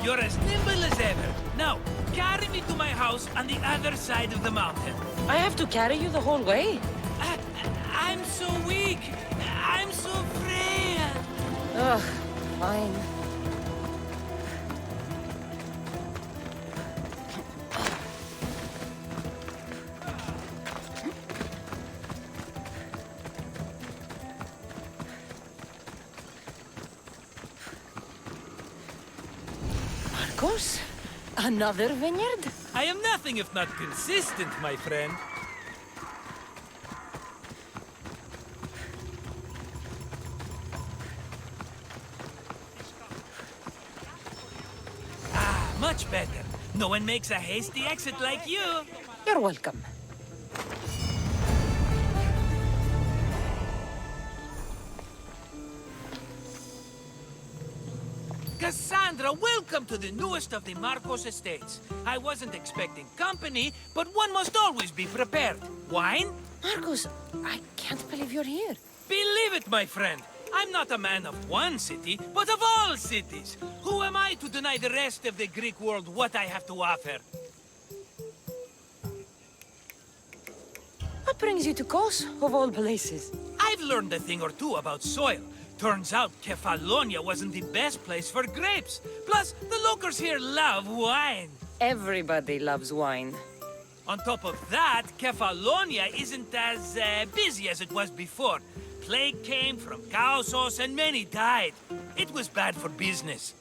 You're as nimble as ever. Now, carry me to my house on the other side of the mountain. I have to carry you the whole way? I'm so weak. I'm so frail. Ugh, fine. Markosz? Another vineyard? I am nothing if not consistent, my friend. Much better. No one makes a hasty exit like you. You're welcome. Cassandra, welcome to the newest of the Markosz estates. I wasn't expecting company, but one must always be prepared. Wine? Markosz, I can't believe you're here. Believe it, my friend. I'm not a man of one city, but of all cities. Who am I to deny the rest of the Greek world what I have to offer? What brings you to Kos, of all places? I've learned a thing or two about soil. Turns out Kefalonia wasn't the best place for grapes. Plus, the locals here love wine. Everybody loves wine. On top of that, Kefalonia isn't as busy as it was before. Plague came from Kaosos and many died. It was bad for business.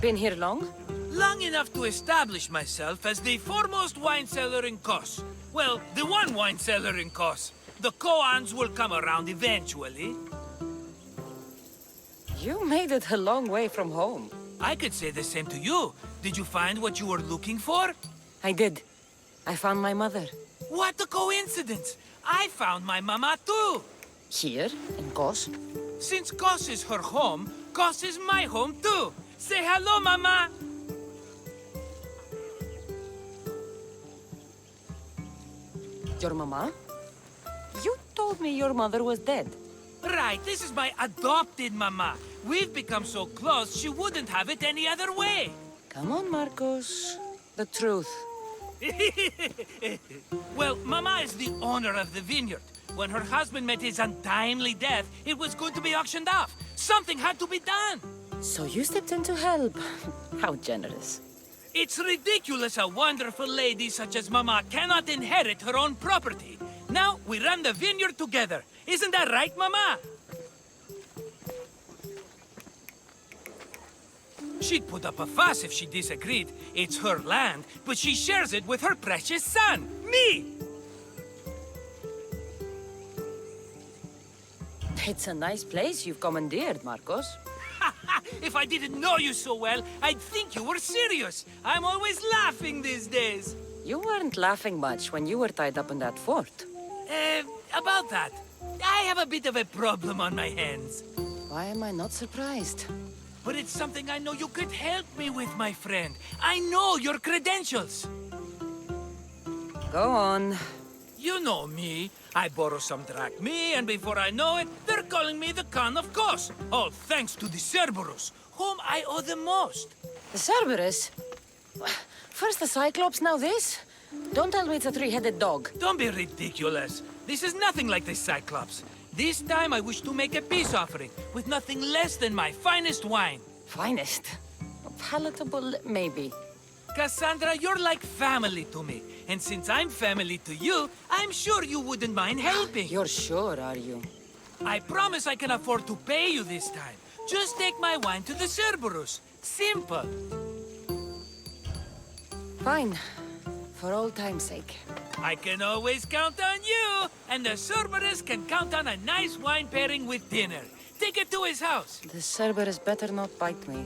Been here long? Long enough to establish myself as the foremost wine seller in Kos. Well, the one wine seller in Kos. The koans will come around eventually. You made it a long way from home. I could say the same to you. Did you find what you were looking for? I did. I found my mother. What a coincidence! I found my mama too! Here, in Kos? Since Kos is her home, Kos is my home too! Say hello, mama! Your mama? You told me your mother was dead. Right, this is my adopted mama. We've become so close, she wouldn't have it any other way. Come on, Markosz. The truth. Well, Mama is the owner of the vineyard. When her husband met his untimely death, it was going to be auctioned off. Something had to be done. So you stepped in to help. How generous. It's ridiculous a wonderful lady such as Mama cannot inherit her own property. Now we run the vineyard together. Isn't that right, Mama? She'd put up a fuss if she disagreed. It's her land, but she shares it with her precious son, me! It's a nice place you've commandeered, Markosz. If I didn't know you so well, I'd think you were serious. I'm always laughing these days. You weren't laughing much when you were tied up in that fort. About that. I have a bit of a problem on my hands. Why am I not surprised? But it's something I know you could help me with, my friend. I know your credentials. Go on. You know me. I borrow some drachmae, and before I know it, they're calling me the Khan of Kos. All thanks to the Cerberus, whom I owe the most. The Cerberus? First the Cyclops, now this? Don't tell me it's a three-headed dog. Don't be ridiculous. This is nothing like the Cyclops. This time I wish to make a peace offering with nothing less than my finest wine. Finest? Palatable, maybe. Cassandra, you're like family to me. And since I'm family to you, I'm sure you wouldn't mind helping. You're sure, are you? I promise I can afford to pay you this time. Just take my wine to the Cerberus. Simple. Fine. For old time's sake. I can always count on you. And the Cerberus can count on a nice wine pairing with dinner. Take it to his house. The Cerberus better not bite me.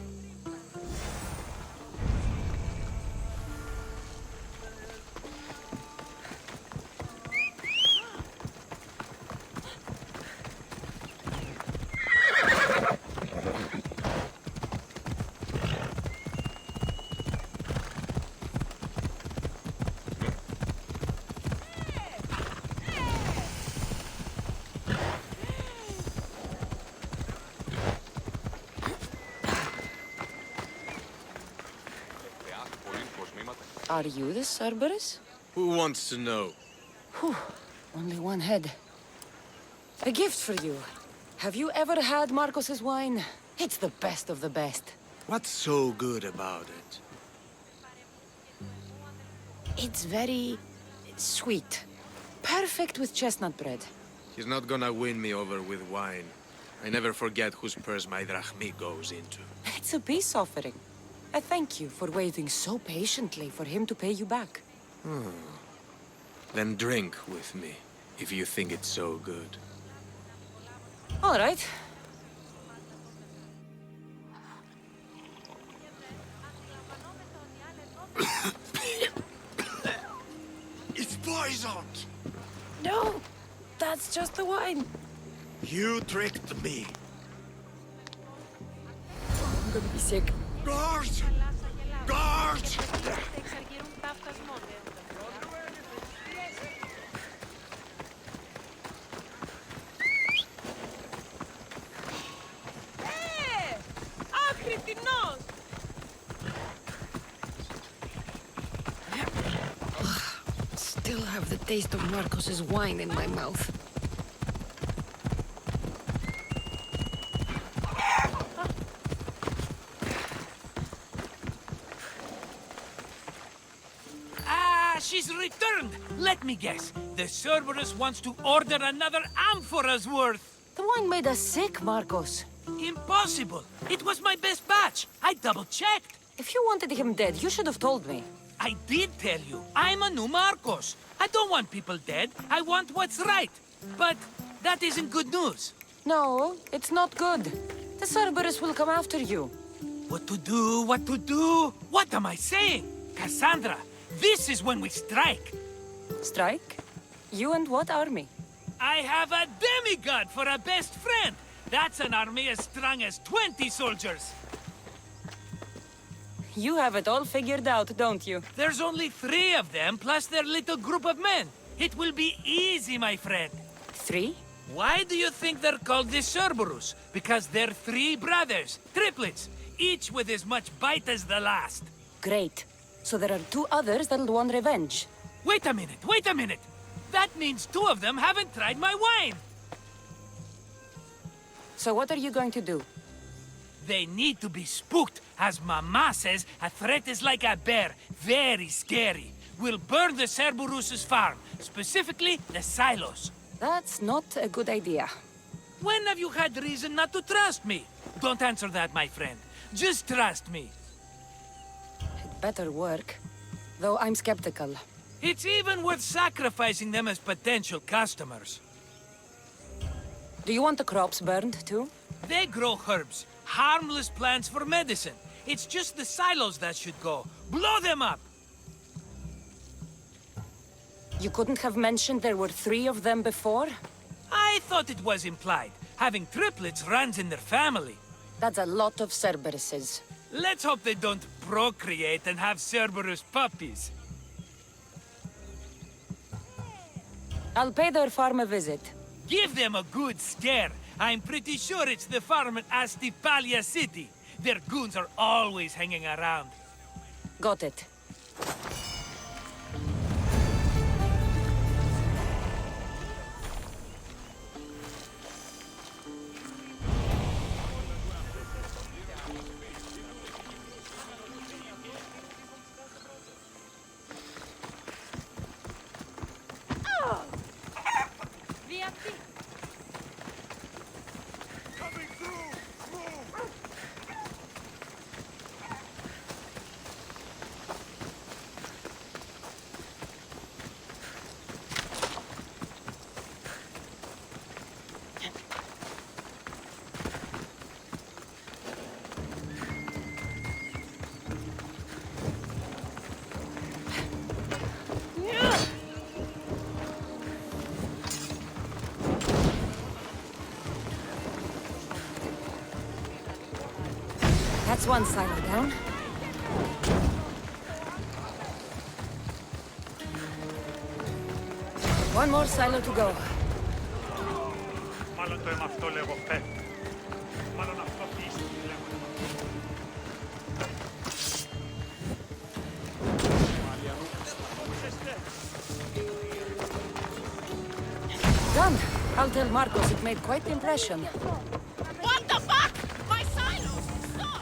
Are you the Cerberus? Who wants to know? Whew, only one head. A gift for you. Have you ever had Markos's wine? It's the best of the best. What's so good about it? It's very sweet. Perfect with chestnut bread. He's not gonna win me over with wine. I never forget whose purse my drachmi goes into. It's a peace offering. A thank you for waiting so patiently for him to pay you back. Then drink with me, if you think it's so good. All right. It's poisoned! No, that's just the wine. You tricked me. I'm gonna be sick. Guards! Guards! Still have the taste of Markos's wine in my mouth. She's returned! Let me guess. The Cerberus wants to order another amphora's worth. The wine made us sick, Markos. Impossible! It was my best batch. I double-checked. If you wanted him dead, you should have told me. I did tell you. I'm a new Markosz. I don't want people dead. I want what's right. But that isn't good news. No, it's not good. The Cerberus will come after you. What to do? What to do? What am I saying? Cassandra, this is when we strike. Strike? You and what army? I have a demigod for a best friend. That's an army as strong as 20 soldiers. You have it all figured out, don't you? There's only 3 of them, plus their little group of men. It will be easy, my friend. 3? Why do you think they're called the Cerberus? Because they're 3 brothers, triplets, each with as much bite as the last. Great. So there are 2 others that'll want revenge. Wait a minute, wait a minute! That means 2 of them haven't tried my wine! So what are you going to do? They need to be spooked. As Mama says, a threat is like a bear, very scary. We'll burn the Cerberus's farm, specifically the silos. That's not a good idea. When have you had reason not to trust me? Don't answer that, my friend. Just trust me. It better work. Though I'm skeptical. It's even worth sacrificing them as potential customers. Do you want the crops burned, too? They grow herbs, harmless plants for medicine. It's just the silos that should go. Blow them up! You couldn't have mentioned there were 3 of them before? I thought it was implied. Having triplets runs in their family. That's a lot of Cerberuses. Let's hope they don't procreate and have Cerberus puppies. I'll pay their farm a visit. Give them a good scare. I'm pretty sure it's the farm in Astipalia City. Their goons are always hanging around. Got it. That's one silo down. One more silo to go. Μάλλον το αίμα αυτό λέγω φέτο. Μάλλον αυτό πίστη λέγω. I'll tell Markosz it made quite the impression. What the fuck? My silos! Stop!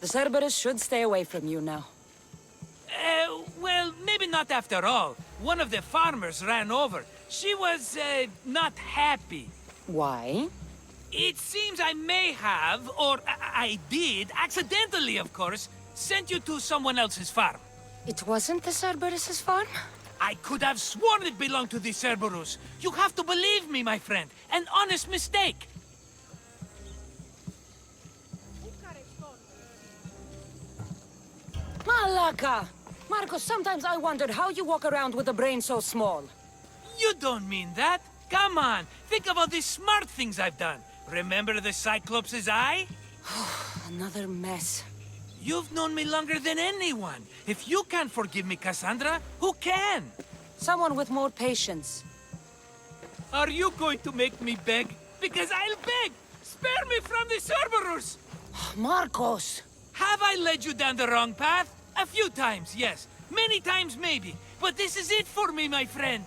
The Cerberus should stay away from you now. Well, maybe not after all. One of the farmers ran over. She was, not happy. Why? It seems I may have, or I did, accidentally of course, sent you to someone else's farm. It wasn't the Cerberus's farm? I could have sworn it belonged to the Cerberus. You have to believe me, my friend. An honest mistake. Malaka! Markosz, sometimes I wondered how you walk around with a brain so small. You don't mean that. Come on, think of all the smart things I've done. Remember the Cyclops' eye? Another mess. You've known me longer than anyone. If you can't forgive me, Cassandra, who can? Someone with more patience. Are you going to make me beg? Because I'll beg! Spare me from the Cerberus! Markosz! Have I led you down the wrong path? A few times, yes. Many times, maybe. But this is it for me, my friend.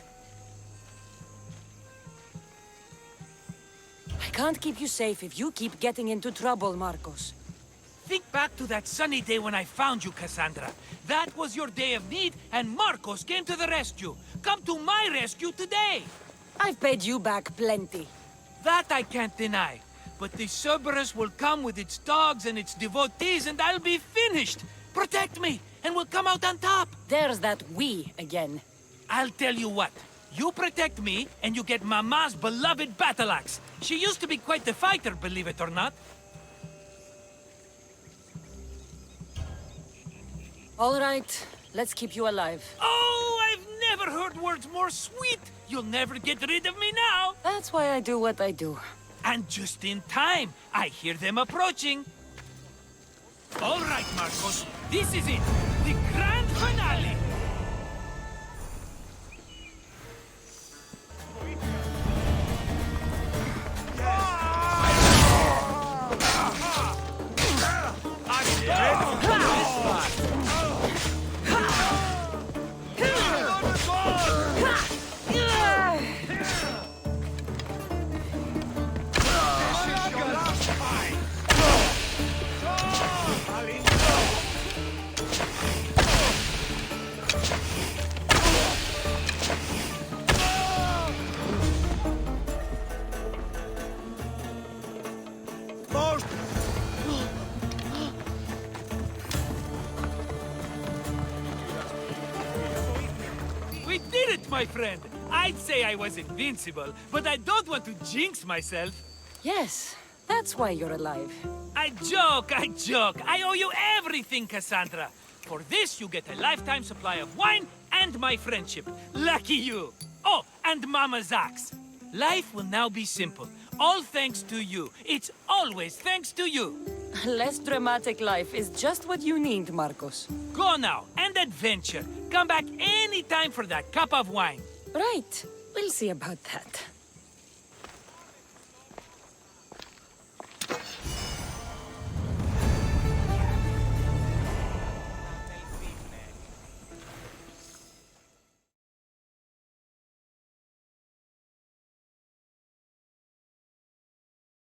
I can't keep you safe if you keep getting into trouble, Markosz. Think back to that sunny day when I found you, Cassandra. That was your day of need, and Markosz came to the rescue. Come to my rescue today! I've paid you back plenty. That I can't deny. But the Cerberus will come with its dogs and its devotees, and I'll be finished! Protect me, and we'll come out on top! There's that we again. I'll tell you what. You protect me, and you get Mama's beloved battle axe. She used to be quite the fighter, believe it or not. All right, let's keep you alive. Oh, I've never heard words more sweet! You'll never get rid of me now! That's why I do what I do. And just in time, I hear them approaching. All right, Markosz, this is it. The grand finale. We did it, my friend! I'd say I was invincible, but I don't want to jinx myself. Yes, that's why you're alive. I joke, I joke. I owe you everything, Cassandra. For this, you get a lifetime supply of wine and my friendship. Lucky you. Oh, and Mama's axe. Life will now be simple. All thanks to you. It's always thanks to you. A less dramatic life is just what you need, Markosz. Go now, and adventure. Come back any time for that cup of wine. Right. We'll see about that.